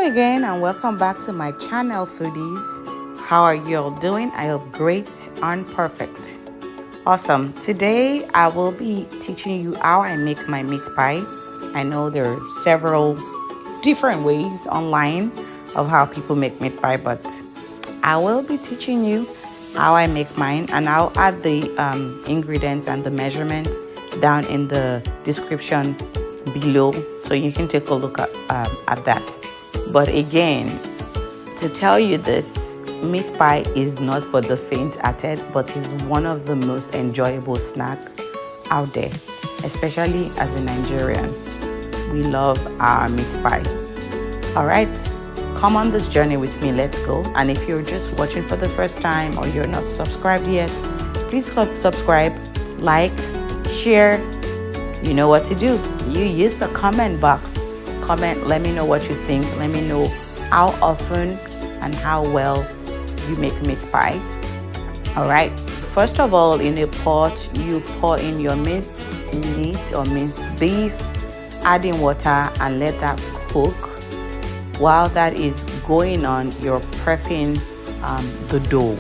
Hello again and welcome back to my channel, foodies. How are you all doing? I hope great and perfect. Awesome. Today I will be teaching you how I make my meat pie. I know there are several different ways online of how people make meat pie, but I will be teaching you how I make mine, and I'll add the ingredients and the measurement down in the description below so you can take a look at that. But again, to tell you this, meat pie is not for the faint-hearted, but is one of the most enjoyable snack out there, especially as a Nigerian. We love our meat pie. All right, come on this journey with me. Let's go. And if you're just watching for the first time or you're not subscribed yet, please go subscribe, like, share. You know what to do. You use the comment box. Comment, let me know what you think. Let me know how often and how well you make meat pie. All right, first of all, in a pot you pour in your minced meat or minced beef, add in water and let that cook. While that is going on, you're prepping the dough.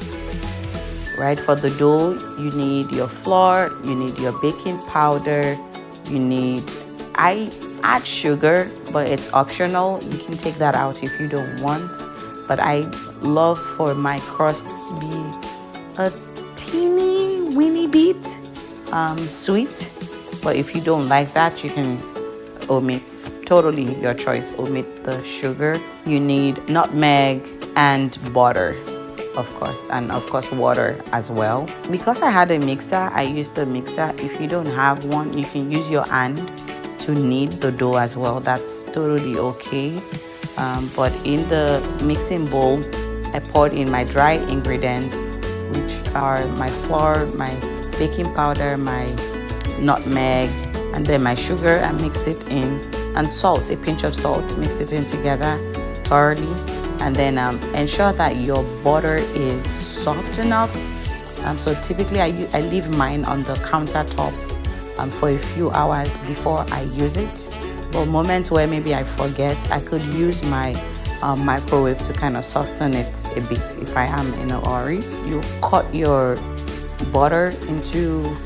Right, for the dough you need your flour, you need your baking powder, you need, I add sugar, but it's optional. You can take that out if you don't want. But I love for my crust to be a teeny weeny bit sweet. But if you don't like that, you can omit. Totally your choice. Omit the sugar. You need nutmeg and butter, of course, and of course water as well. Because I had a mixer, I used the mixer. If you don't have one, you can use your hand to knead the dough as well. That's totally okay. But in the mixing bowl, I poured in my dry ingredients, which are my flour, my baking powder, my nutmeg, and then my sugar. I mixed it in, and salt, a pinch of salt. Mixed it in together thoroughly, and then ensure that your butter is soft enough. So typically I leave mine on the countertop for a few hours before I use it. But moments where maybe I forget, I could use my microwave to kind of soften it a bit if I am in a hurry. You cut your butter into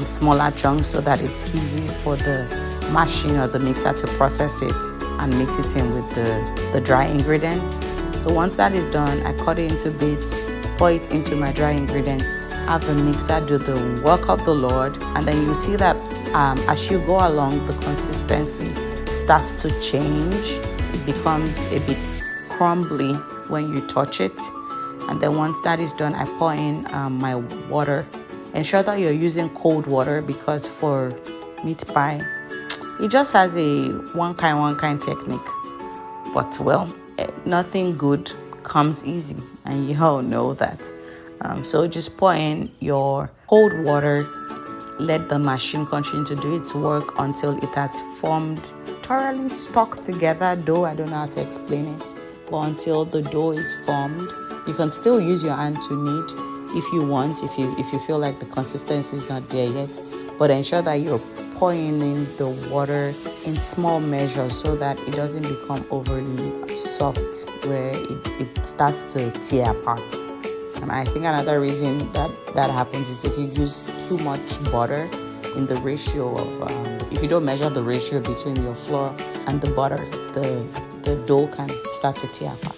smaller chunks so that it's easy for the machine or the mixer to process it and mix it in with the dry ingredients. So once that is done, I cut it into bits, pour it into my dry ingredients, have the mixer do the work of the Lord, and then you see that as you go along, the consistency starts to change. It becomes a bit crumbly when you touch it. And then once that is done, I pour in my water. Ensure that you're using cold water, because for meat pie, it just has a one kind technique. But well, nothing good comes easy, and you all know that. So just pour in your cold water, let the machine continue to do its work until it has formed thoroughly stuck together dough. I don't know how to explain it, but until the dough is formed, you can still use your hand to knead if you want, if you feel like the consistency is not there yet. But ensure that you're pouring in the water in small measures so that it doesn't become overly soft where it starts to tear apart. And I think another reason that happens is if you use too much butter in the ratio of, if you don't measure the ratio between your flour and the butter, the dough can start to tear apart.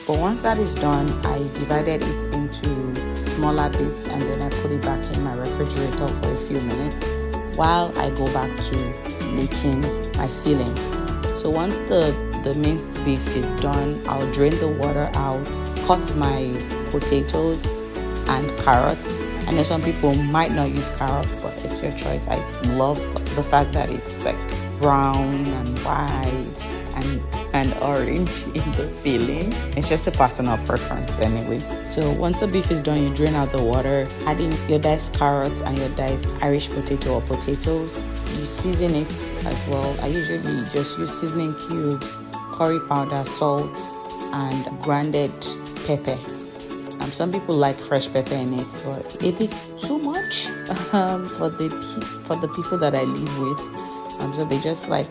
But once that is done, I divided it into smaller bits, and then I put it back in my refrigerator for a few minutes while I go back to making my filling. So once the minced beef is done, I'll drain the water out, cut my potatoes and carrots. I know some people might not use carrots, but it's your choice. I love the fact that it's like brown and white and orange in the filling. It's just a personal preference anyway. So once the beef is done, you drain out the water, add in your diced carrots and your diced Irish potato or potatoes. You season it as well. I usually just use seasoning cubes, curry powder, salt, and grounded pepper. Some people like fresh pepper in it, but a bit too much for the people that I live with. So they just like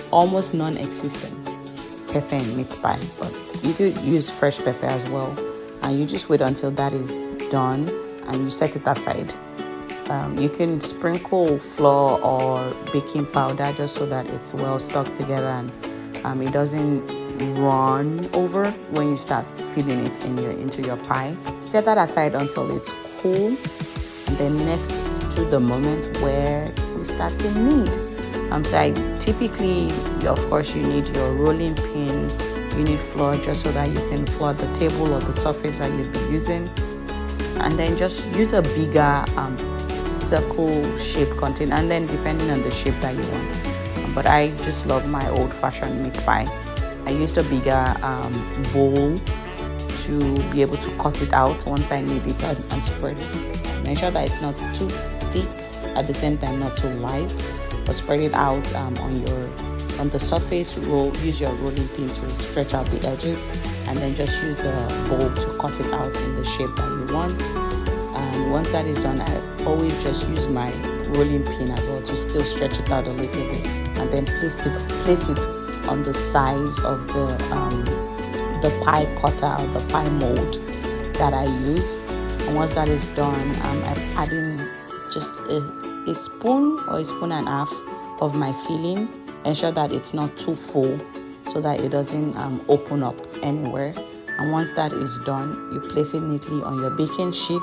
almost non-existent. pepper in meat pie, but you could use fresh pepper as well. And you just wait until that is done and you set it aside. You can sprinkle flour or baking powder just so that it's well stuck together and it doesn't run over when you start filling it into your pie. Set that aside until it's cool, and then next to the moment where we start to knead. So I typically, of course, you need your rolling pin, you need flour just so that you can flour the table or the surface that you'll be using, and then just use a bigger circle shaped container, and then depending on the shape that you want. But I just love my old-fashioned meat pie. I used a bigger bowl to be able to cut it out once I knead it and spread it. Make sure that it's not too thick, at the same time not too light, but spread it out on the surface. Use your rolling pin to stretch out the edges, and then just use the bowl to cut it out in the shape that you want. And once that is done, I always just use my rolling pin as well to still stretch it out a little bit, and then place it on the size of the pie cutter or the pie mold that I use. And once that is done, I'm adding just a spoon or a spoon and a half of my filling. Ensure that it's not too full so that it doesn't open up anywhere. And once that is done, you place it neatly on your baking sheet.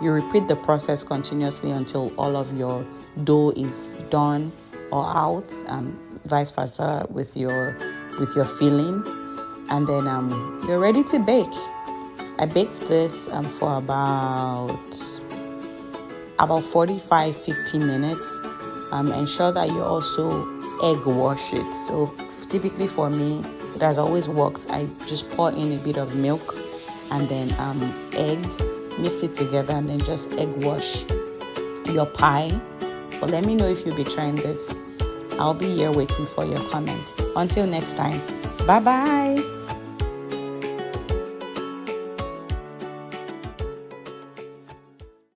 You repeat the process continuously until all of your dough is done or out, vice versa with your filling, and then you're ready to bake. I baked this for about 45-50 minutes. Ensure that you also egg wash it. So typically for me, it has always worked. I just pour in a bit of milk and then egg, mix it together, and then just egg wash your pie. But let me know if you'll be trying this. I'll be here waiting for your comment. Until next time, bye bye.